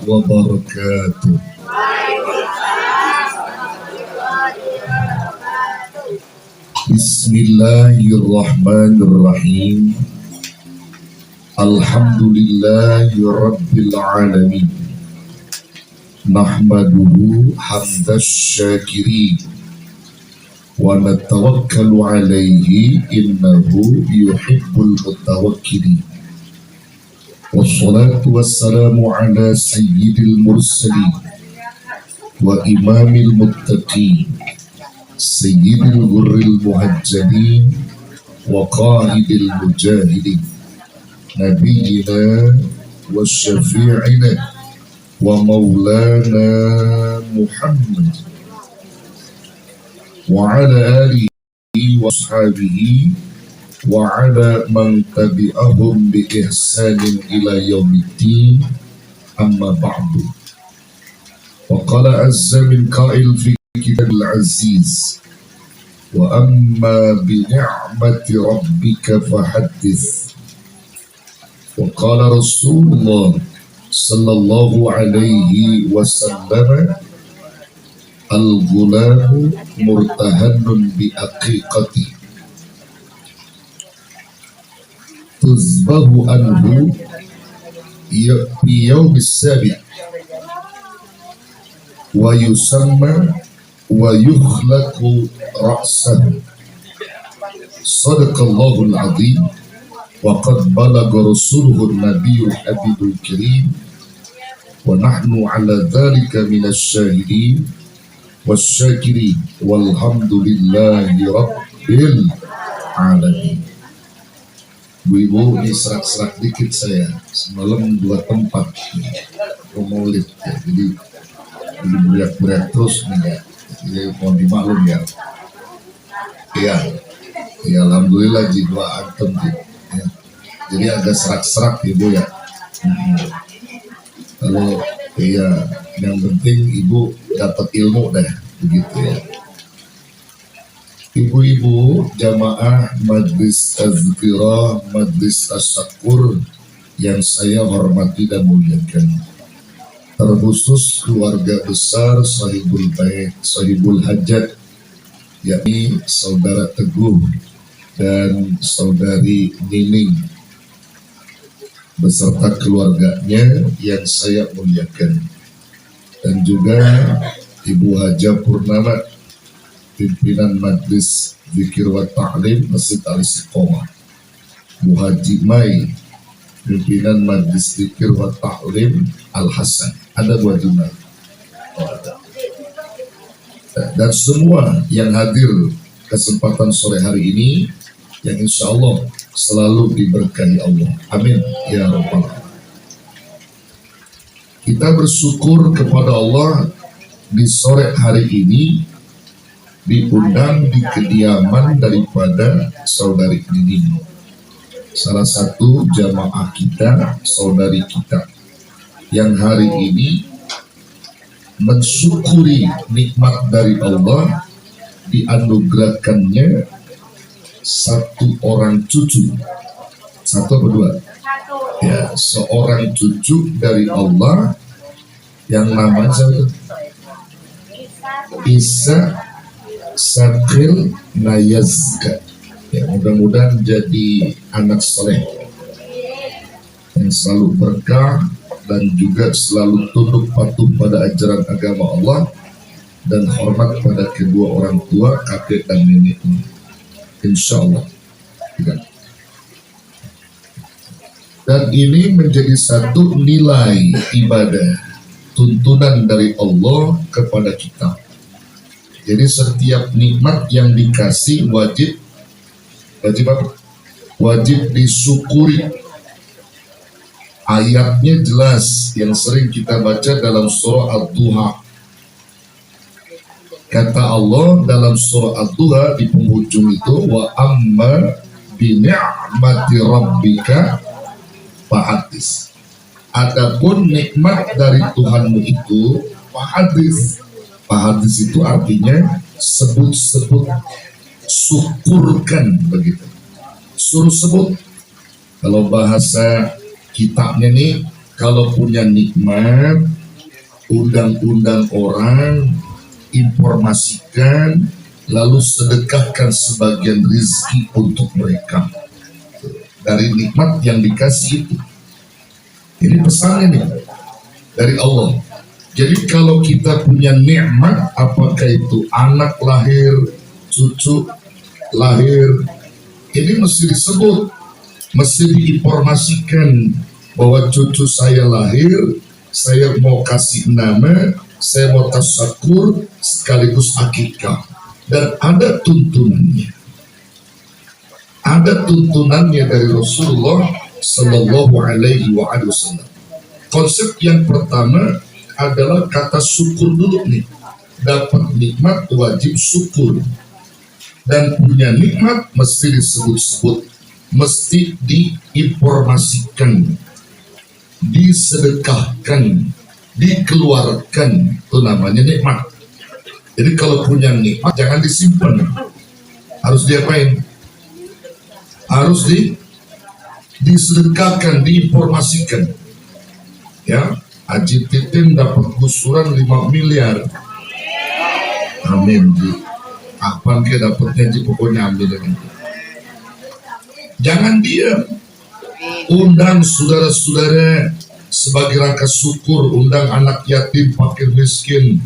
wabarakatuh. Bismillahirrahmanirrahim. Alhamdulillahi rabbil alamin. Nahmaduhu hamdas syakirin wa natawakkalu alaihi innahu yuhibbul mutawakkilin. Wassalatu wassalamu ala sayyidil mursalin wa imamil muttaqin sayyidil ghurril muhajjalin wa qaidil mujahidin nabiyyina wa syafi'ina wa maulana Muhammad wa ala alihi wa ashabihi wa ala man tabi'ahum bi ihsanin ila yaumiddin, amma ba'du. Wa qala azza min qa'il fi kitabil aziz wa amma bi ni'mati rabbika fahaddith. Wa qala Rasulullah sallallahu alaihi wasallam, al-ghulamu murtahannun bi aqiqati tuzbahu anhu fi yawmis sabi' wa yusamma wa yukhlaqu ra'sahu. Sadaqallahul azim wa qad balagha rasuluhun nabiyul habibul karim wa nahnu ala dhalika minasy syahidin wasyakirin walhamdulillahi rabbil alamin. Bu-ibu, ini serak-serak dikit saya. Semalam 2 tempat maulid ya. Jadi beriak-beriak terus nih ya. Jadi mohon dimaklum ya. Iya, ya alhamdulillah jiwa antum ya. Jadi agak serak-serak ibu ya. Kalau ya yang penting ibu dapat ilmu deh begitu ya. Ibu-ibu jamaah majlis tazkirah, majlis tasyakur yang saya hormati dan muliakan, terkhusus keluarga besar sahibul bait, sahibul hajat, yakni saudara Teguh dan saudari Nining beserta keluarganya yang saya muliakan, dan juga Ibu Haja Purnama, pimpinan Majlis Zikir wa Ta'lim Masjid Al-Istiqomah, Bu Haji Mai, pimpinan Majlis Zikir wa Ta'lim Al-Hasan. Ada 2 jumlah. Dan semua yang hadir kesempatan sore hari ini, yang insya Allah selalu diberkahi Allah. Amin ya rabbal alamin. Kita bersyukur kepada Allah di sore hari ini diundang di kediaman daripada saudari Nining, salah satu jamaah kita, saudari kita yang hari ini mensyukuri nikmat dari Allah, dianugerahkannya 1 orang cucu. 1 atau 2? Ya, seorang cucu dari Allah yang namanya Isa Sakil Nayazka. Ya, mudah-mudahan jadi anak soleh yang selalu berkah dan juga selalu tunduk patuh pada ajaran agama Allah dan hormat pada kedua orang tua, kakek dan neneknya. Insya Allah. Dan ini menjadi satu nilai ibadah, tuntunan dari Allah kepada kita. Jadi setiap nikmat yang dikasih wajib apa? Wajib disyukuri. Ayatnya jelas yang sering kita baca dalam surah Ad-Duha. Kata Allah dalam surah Ad-Duha di penghujung itu, wa amma bi ni'mati rabbika fahadis. Adapun nikmat dari Tuhanmu itu fahadis. Fahadis itu artinya sebut-sebut, syukurkan begitu. Suruh sebut. Kalau bahasa kitabnya nih Kalau punya nikmat, undang-undang orang, informasikan, lalu sedekahkan sebagian rezeki untuk mereka dari nikmat yang dikasih itu. Ini pesannya nih dari Allah. Jadi kalau kita punya nikmat, apakah itu anak lahir, cucu lahir, ini mesti disebut, mesti diinformasikan bahwa cucu saya lahir, saya mau kasih nama, saya mau tasyakur sekaligus akikah. Dan ada tuntunannya. Ada tuntunannya dari Rasulullah Sallallahu Alaihi Wasallam. Konsep yang pertama adalah kata syukur dulu nih. Dapat nikmat wajib syukur. Dan punya nikmat mesti disebut-sebut, mesti diinformasikan, disedekahkan, dikeluarkan. Itu namanya nikmat. Jadi kalau punya nikmat jangan disimpan. Harus diapain? Harus disedekahkan, diinformasikan. Ya, Haji Titin dapat gusuran 5 miliar. Amin. Apaan ke dapatnya, pokoknya ambil. Jangan diam. Undang saudara-saudara sebagai rangka syukur, undang anak yatim, fakir miskin,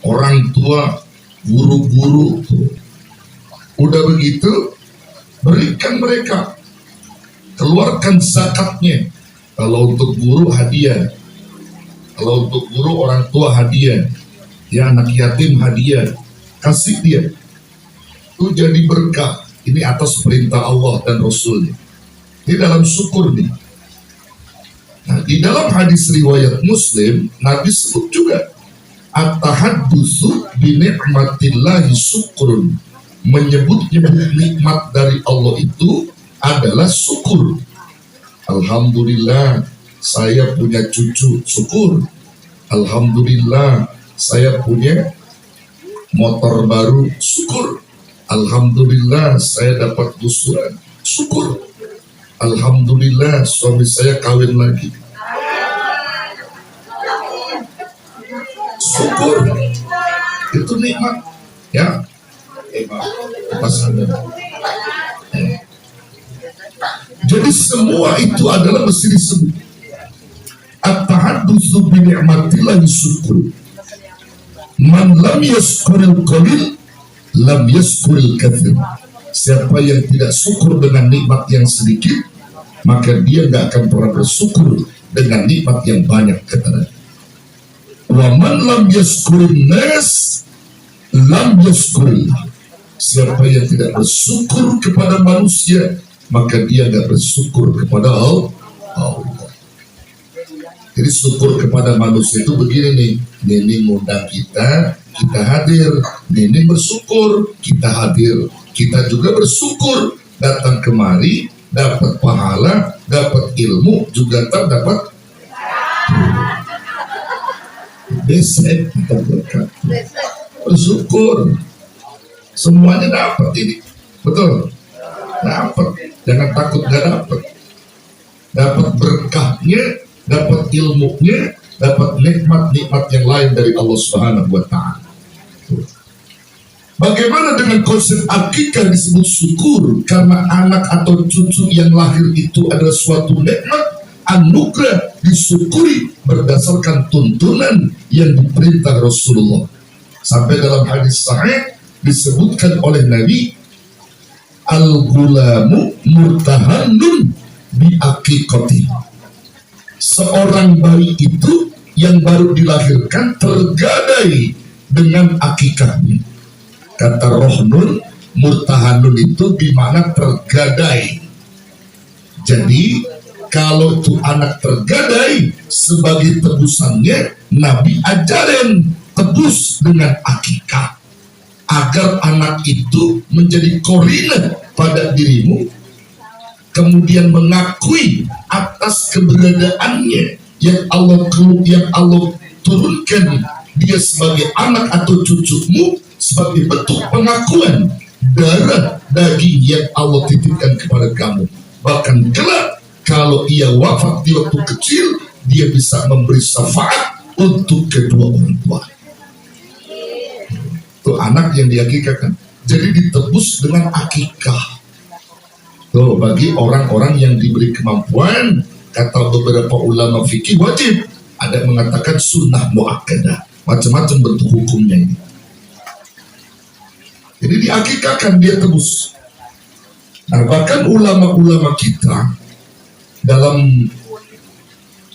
orang tua, guru-guru. Udah begitu, berikan mereka, keluarkan zakatnya. Kalau untuk guru hadiah, kalau untuk guru orang tua hadiah, ya anak yatim hadiah, kasih dia. Itu jadi berkah. Ini atas perintah Allah dan Rasulnya. Ini dalam syukur nih. Nah, di dalam hadis riwayat Muslim, Nabi sebut juga at-tahaddusu bi ni'matillahi syukrun. Menyebut-nyebut nikmat dari Allah itu adalah syukur. Alhamdulillah saya punya cucu, syukur. Alhamdulillah saya punya motor baru, syukur. Alhamdulillah saya dapat gusuran, syukur. Alhamdulillah suami saya kawin lagi, syukur. Itu nikmat, ya. Jadi semua itu adalah mesti disebut. At-tahaddusu bi ni'matillahi syukur. Man lam yashkuril qalil lam yashkuril katsir. Siapa yang tidak syukur dengan nikmat yang sedikit, maka dia tidak akan pernah bersyukur dengan nikmat yang banyak, kata Nabi. Wa man lam yashkurin nas lam yashkurillah. Siapa yang tidak bersyukur kepada manusia, maka dia tidak bersyukur kepada Allah. Jadi syukur kepada manusia itu begini nih, Nini ngundang kita, kita hadir, Nini bersyukur, kita hadir, kita juga bersyukur, datang kemari, dapat pahala, dapat ilmu, juga dapat besek, kita berkat, bersyukur, semuanya dapat ini, betul, dapat, jangan takut gak dapat berkahnya, dapat ilmunya, dapat nikmat-nikmat yang lain dari Allah Subhanahu wa Ta'ala. Bagaimana dengan konsep akikah disebut syukur? Karena anak atau cucu yang lahir itu adalah suatu nikmat, anugerah, disyukuri berdasarkan tuntunan yang diperintah Rasulullah. Sampai dalam hadis sahih disebutkan oleh Nabi, al-gulamu murtahanun bi aqiqati. Seorang bayi itu yang baru dilahirkan tergadai dengan akikahnya. Kata rohnun, murtahanun itu dimana tergadai. Jadi kalau itu anak tergadai, sebagai tebusannya Nabi ajarin tebus dengan akikah, agar anak itu menjadi korina pada dirimu, kemudian mengakui atas keberadaannya yang Allah turunkan dia sebagai anak atau cucumu, sebagai bentuk pengakuan darah daging yang Allah titipkan kepada kamu. Bahkan kelak kalau ia wafat di waktu kecil, dia bisa memberi syafaat untuk kedua orang tua. Itu anak yang diakikahkan. Jadi ditebus dengan akikah. Tuh, bagi orang-orang yang diberi kemampuan, kata beberapa ulama fikih wajib. Ada yang mengatakan sunnah muakkadah. Macam-macam bentuk hukumnya ini. Jadi diakikahkan, dia tebus. Nah, bahkan ulama-ulama kita dalam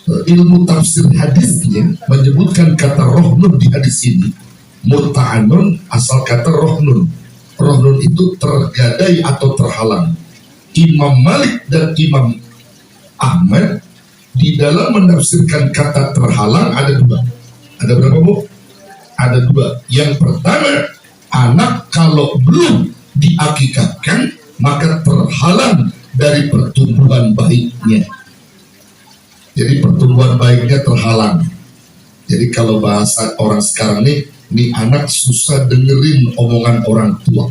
ilmu tafsir hadisnya menyebutkan kata rohnun di hadis ini murta'anun, asal kata rohnun. Rohnun itu tergadai atau terhalang. Imam Malik dan Imam Ahmad di dalam menafsirkan kata terhalang ada dua. Ada berapa, Bu? Ada dua. Yang pertama, anak kalau belum diakikahkan maka terhalang dari pertumbuhan baiknya. Jadi pertumbuhan baiknya terhalang. Jadi kalau bahasa orang sekarang nih anak susah dengerin omongan orang tua.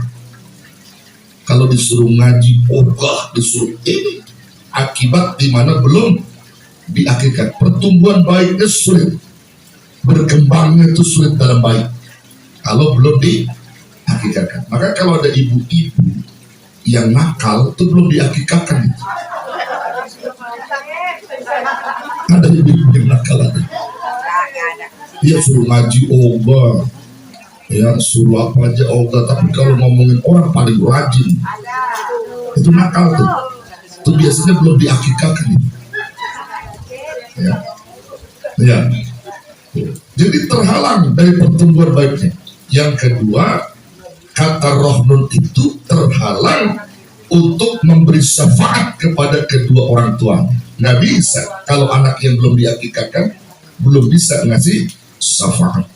Kalau disuruh ngaji ogah, disuruh ini, akibat di mana belum diakikahkan. Pertumbuhan baiknya sulit, berkembangnya itu sulit dalam baik kalau belum diakikahkan. Maka kalau ada ibu-ibu yang nakal itu belum diakikahkan. Ada ibu-ibu yang nakal ada. Dia suruh ngaji ogah, ya suruh apa aja ogah, tapi kalau ngomongin orang paling rajin, itu nakal tuh. Itu biasanya belum diakikahkan. Ya. Jadi terhalang dari pertumbuhan baiknya. Yang kedua, kata rohnun itu terhalang untuk memberi syafaat kepada kedua orang tua. Nggak bisa kalau anak yang belum diakikahkan belum bisa ngasih syafaat.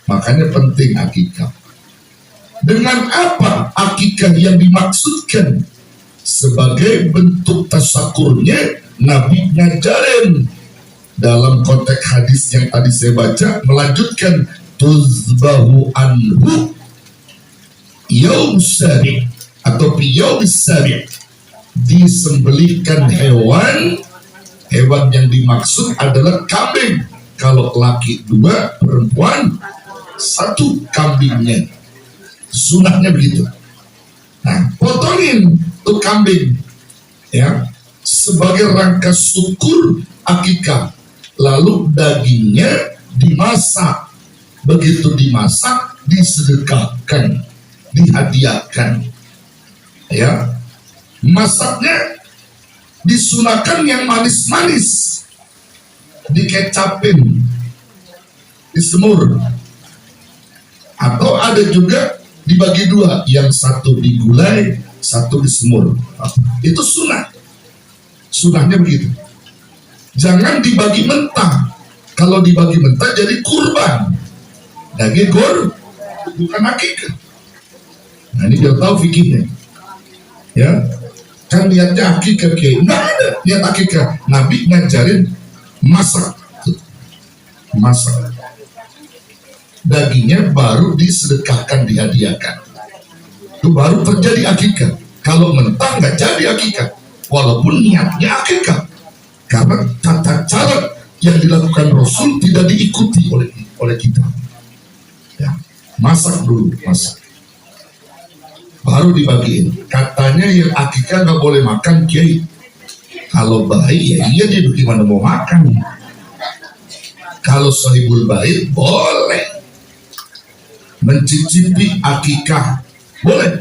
Makanya penting akikah. Dengan apa akikah yang dimaksudkan? Sebagai bentuk tasyakurnya, Nabi ngajarin dalam konteks hadis yang tadi saya baca, melanjutkan tuzbahu anhu yaum sabi' atau yaum sabi', disembelihkan hewan yang dimaksud adalah kambing. Kalau laki 2, perempuan 1 kambingnya. Sunahnya begitu. Nah, potongin tuh kambing ya sebagai rangka syukur akikah. Lalu dagingnya dimasak. Begitu dimasak, disedekahkan, dihadiahkan. Ya, masaknya disunahkan yang manis-manis, dikecapin, disemur. Atau ada juga dibagi 2, yang 1 digulai, 1 disemur. Itu sunah. Sunahnya begitu. Jangan dibagi mentah. Kalau dibagi mentah jadi kurban. Daging bukan akikah. Nah, ini biar tahu fikihnya. Ya, kan niatnya akikah, nggak ada niat akikah. Nabi ngajarin masak. Dagingnya baru disedekahkan, dihadiahkan. Itu baru terjadi akikah. Kalau mentah nggak jadi akikah, walaupun niatnya akikah. Karena tata cara yang dilakukan Rasul tidak diikuti oleh kita. Ya, masak dulu, baru dibagiin. Katanya yang akikah nggak boleh makan, Kiai. Kalau bayi ya iya, dia bagaimana mau makan. Kalau sahibul bayi boleh mencicipi akikah, boleh.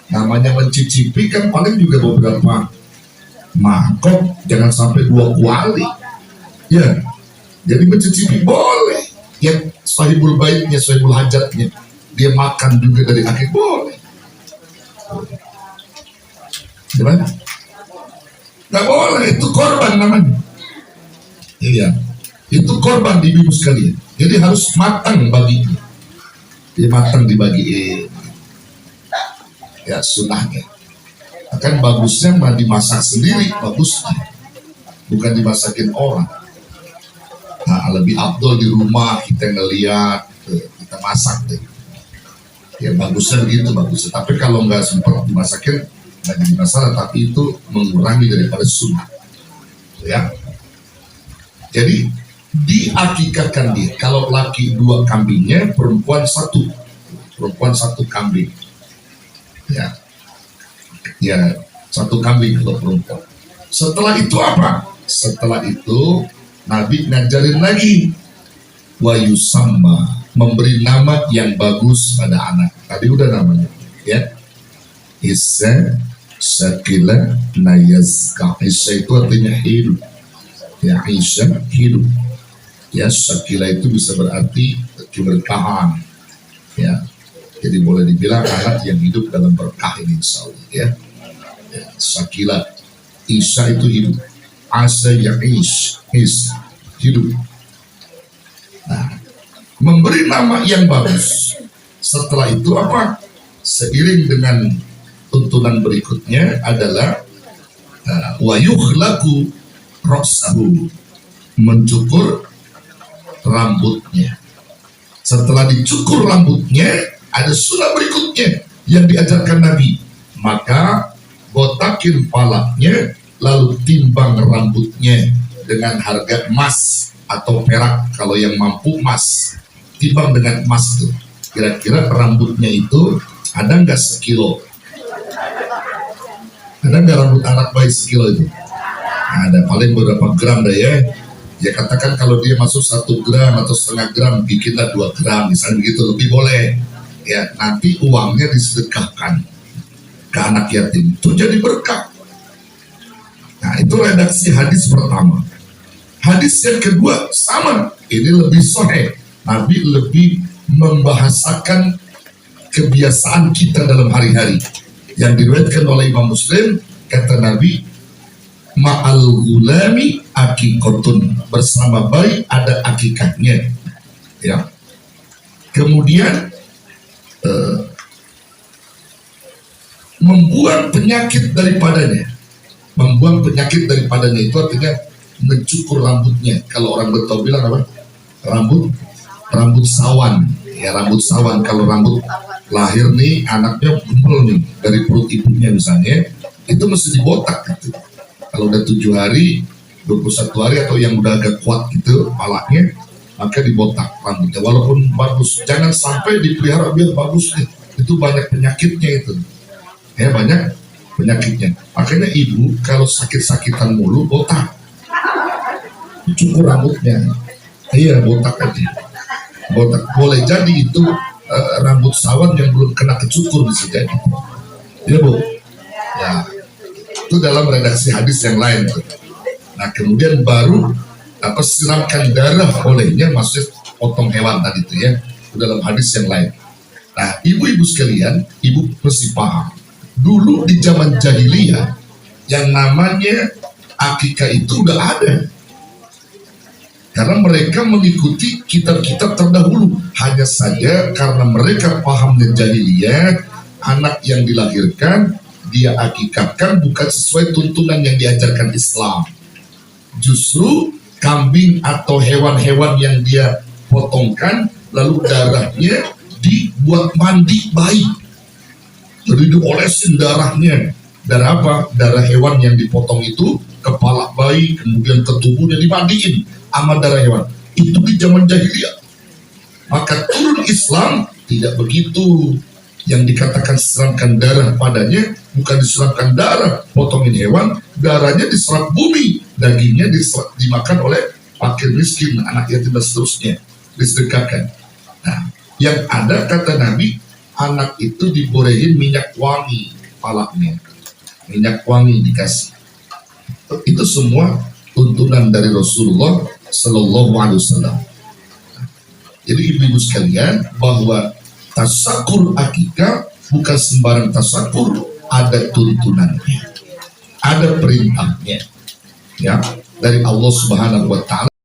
Namanya mencicipi kan paling juga beberapa mangkok, jangan sampai 2 kuali. Ya, jadi mencicipi boleh. Yang sahibul baitnya, sahibul hajatnya, dia makan juga dari akikah boleh. Gimana? Nggak boleh, itu korban namanya. Iya, itu korban di ibu sekalian. Jadi harus matang baginya. Dia matang dibagiin. Ya sunahnya. Akan bagusnya mah dimasak sendiri, bagusnya. Bukan dimasakin orang. Nah, lebih afdol di rumah kita ngeliat, kita masak deh. Ya bagusnya begitu, bagusnya. Tapi kalau nggak sempat dimasakin, nggak jadi masalah. Tapi itu mengurangi daripada sunnah. Ya. Jadi diakikahkan dia. Kalau laki 2 kambingnya, perempuan 1 kambing. Ya, 1 kambing kalau perempuan. Setelah itu apa? Setelah itu Nabi ngajarin lagi, wa yusamma, memberi nama yang bagus pada anak. Tadi udah namanya, ya. Isa, Sakila, Nayazka. Isa itu artinya hidup. Ya, Isa hidup. Ya, Sakila itu bisa berarti keberkahan. Ya, jadi boleh dibilang anak yang hidup dalam berkah ini, insya Allah. Ya, Sakila, Isa itu hidup. Asa yang is hidup. Nah, memberi nama yang bagus. Setelah itu apa? Seiring dengan tuntunan berikutnya adalah wa yukhlaqu ra'sahu, mencukur rambutnya. Setelah dicukur rambutnya, ada sunnah berikutnya yang diajarkan Nabi. Maka botakin palanya, lalu timbang rambutnya dengan harga emas atau perak. Kalau yang mampu emas, timbang dengan emas tuh. Kira-kira rambutnya itu ada nggak sekilo? Ada nggak rambut anak bayi sekilo itu? Ada, paling beberapa gram dah ya. Ya katakan kalau dia masuk 1 gram atau setengah gram, bikinlah 2 gram misalnya begitu, lebih boleh. Ya, nanti uangnya disedekahkan ke anak yatim, itu jadi berkah. Nah, itu redaksi hadis pertama. Hadis yang kedua sama, ini lebih sahih. Nabi lebih membahasakan kebiasaan kita dalam hari-hari. Yang diriwayatkan oleh Imam Muslim, kata Nabi, ma'al gulami akikotun, bersama bayi ada akikatnya. Ya. Kemudian membuang penyakit daripadanya. Membuang penyakit daripadanya itu artinya mencukur rambutnya. Kalau orang Betawi bilang apa? Rambut sawan. Ya, rambut sawan. Kalau rambut lahir nih, anaknya gembel nih dari perut ibunya misalnya, itu mesti dibotak gitu. Kalau udah 7 hari, 21 hari atau yang udah agak kuat gitu palanya, maka dibotak rambutnya. Walaupun bagus, jangan sampai dipelihara biar bagus nih. Itu banyak penyakitnya itu. Ya, banyak penyakitnya. Makanya ibu kalau sakit-sakitan mulu botak, cukur rambutnya. Iya, botak aja. Botak boleh jadi itu rambut sawan yang belum kena kecukur bisa jadi. Ya bu. Ya, itu dalam redaksi hadis yang lain tuh. Nah kemudian baru siramkan darah olehnya, maksudnya potong hewan tadi itu ya, itu dalam hadis yang lain. Nah ibu-ibu sekalian, ibu mesti paham. Dulu di zaman jahiliyah yang namanya akikah itu udah ada. Karena mereka mengikuti kitab-kitab terdahulu. Hanya saja karena mereka pahamnya jahiliyah, anak yang dilahirkan dia akikahkan bukan sesuai tuntunan yang diajarkan Islam. Justru kambing atau hewan-hewan yang dia potongkan, lalu darahnya dibuat mandi bayi. Jadi diolesin darahnya. Darah apa? Darah hewan yang dipotong itu, kepala bayi, kemudian ke tubuhnya dimandiin sama darah hewan. Itu di zaman jahiliyah. Maka turun Islam tidak begitu. Yang dikatakan siramkan darah padanya bukan disiramkan darah, potongin hewan, darahnya diserap bumi, dagingnya dimakan oleh fakir miskin, anak yatim dan seterusnya, disedekahkan. Nah, yang ada kata Nabi, anak itu diborehin minyak wangi palaknya, minyak wangi dikasih. Itu semua tuntunan dari Rasulullah Sallallahu Alaihi Wasallam. Jadi ibu-ibu sekalian, bahwa tasakur akikah bukan sembarang tasakur, ada tuntunannya, ada perintahnya, ya, dari Allah Subhanahu Wa Taala.